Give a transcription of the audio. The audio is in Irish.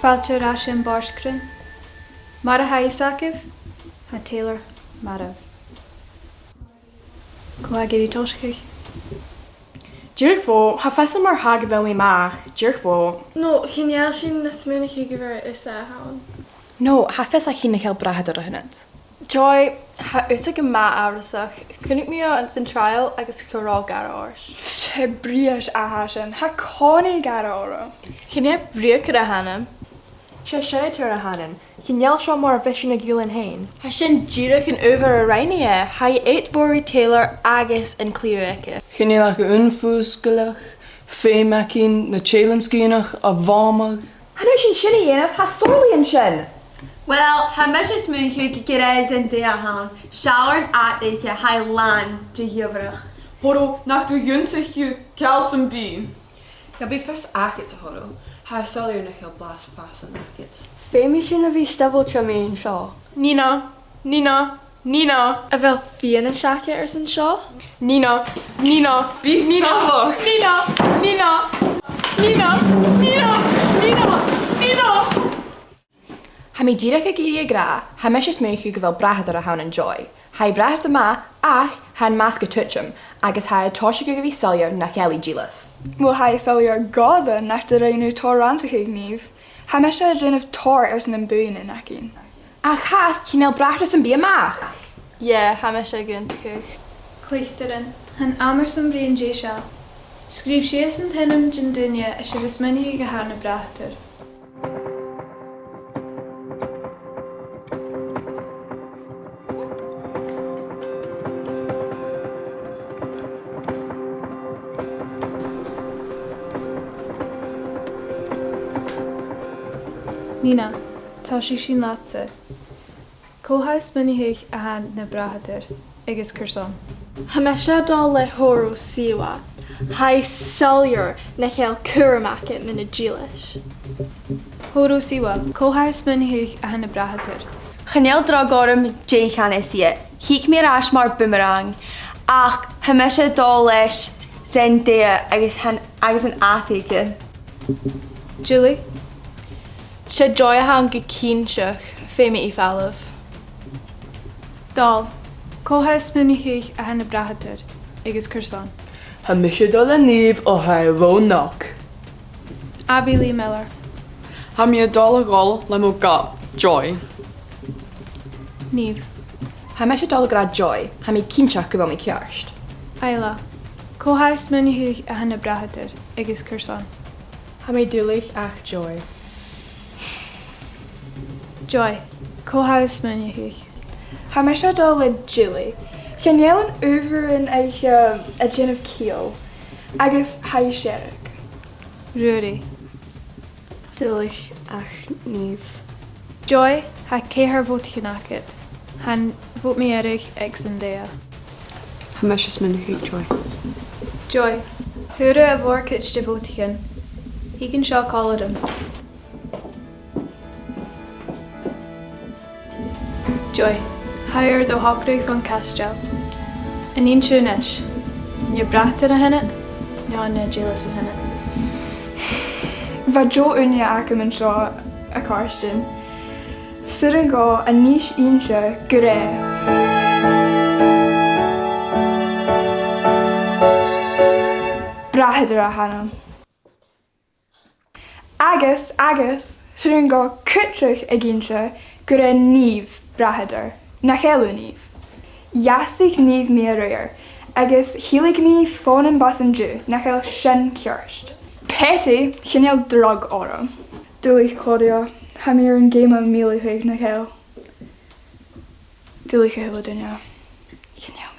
Fáilte rás an bárscrin. Mar a haisacibh, ha Taylor marab. Có géirí toscaigh. Dúrach fó, ha fesam mar hag bhil mé maach, dúrach fó. No, chineal sin na smúnacha go bhar is a hán. No, ha fes a chin chael brahad ar hynnydd. Joy, ha úsag yn ma arasach. Cynnig mi o yn sy'n trial agos cyrol gar ors. Se brias a hasan, ha cónig gar ora. Chynnig brio cyda hanam. Se siarad tyr a hanam. Chynnial sio mor vision a gulin hain. Ha sy'n dúrach yn over a rhaini e. Ha i 8 fori Taylor agos yn clio eke. Gynnyl ag unfúsgulach, féimacin na chélanscínach a bhámag. Hanno sy'n sy'n ianaf, ha sorli yn sy'n. Well, ha mishes mun hu gereis in de han. Shower at eke hai lan de hivrach. Horo, nach du junsig ju kalsum bi. Ja, be fes akit te horo. Ha sal je nog heel blaas fast en akit. Féimi sin a bhí stabiltio mé an seo. Nina. A bheith fian an seacha ar san seo? Nina. Bí stafach. Nina. Ha mi dírach a gíri a gra, ha mes is meichu gyfel brahad ar a hawn yn joy. Ha i brahad yma, ach ha'n masg y twtchum, agos ha y tosio gyda fi selio na cheli gilas. Wel ha selio gaza nach de reinu torrantach ag nív. Ha mesha a dyn of tor ar san an buin in acin. Ach has, chinel brahad yn bi amach. Yeah, ha me sé gyn cwch. Clíchtarin, han Amerson brion dé seo. Scríb sias an tenum gin duine a si vis mini go hána brathtar. Nina, tá sí sin láta. Cóhas minithaigh a han na brathtar, agus curson. Ha mesha dá le horo siwa. Hai selyor na chael curamacit min a gilis. Hóró siwa, cóhas minithaigh a han na brathtar. Chanel dragorm jchan is ie. Hiek mir as mar boomerang. Ach, ha misha dol leis zen dea agus an atike. Julie? Se joy a han go cínseach féimi I fallaf. Dal, cóhas minithaigh a han na brathtar, agus curson. Ha misje dal a nív ó ha rónach. Abby Lee Miller. Ha mi a dal a gol le mo ga. Joy. Niamh. Ha mes dal gra joy, ha mi cinseach gyfel mi ciarst. Ayla. Cóhas minithaigh a han na brathtar, agus curson. Ha mi dúlich ach joy. Joy. Cóhas minithaigh. Ha mesha dá le Julie. Gynnyl an over in eich a gin of keel. Agus hai sherrick. Ruairi. Dúlich ach nív. Joy, ha céhar bhót chinachit. Han bhót mi erich ag san dea. Ha mes is min joy. Joy, húra a bhórcit de bhótichin. He can seo cáladin. Joy, hair do hocrúch van castel. An ín siúnis. Ní brachtar a henne, ní na gilas a henne. Va jo unia acum an seo a carstin. Syr an gá a níos inse gre. Brahadar a hanam. Agus, syr an gá cwtrych ag inse gre nív brahadar, na chelú nív. Jasig nív mi a ruir, agus hilig mi fón an bas an dú, na chel sin ciarst. Petty, chinel drug ora. Dúlich Claudia, ha mi ar an géim a míle na chel. Dúlich a hila dunia. Chinel.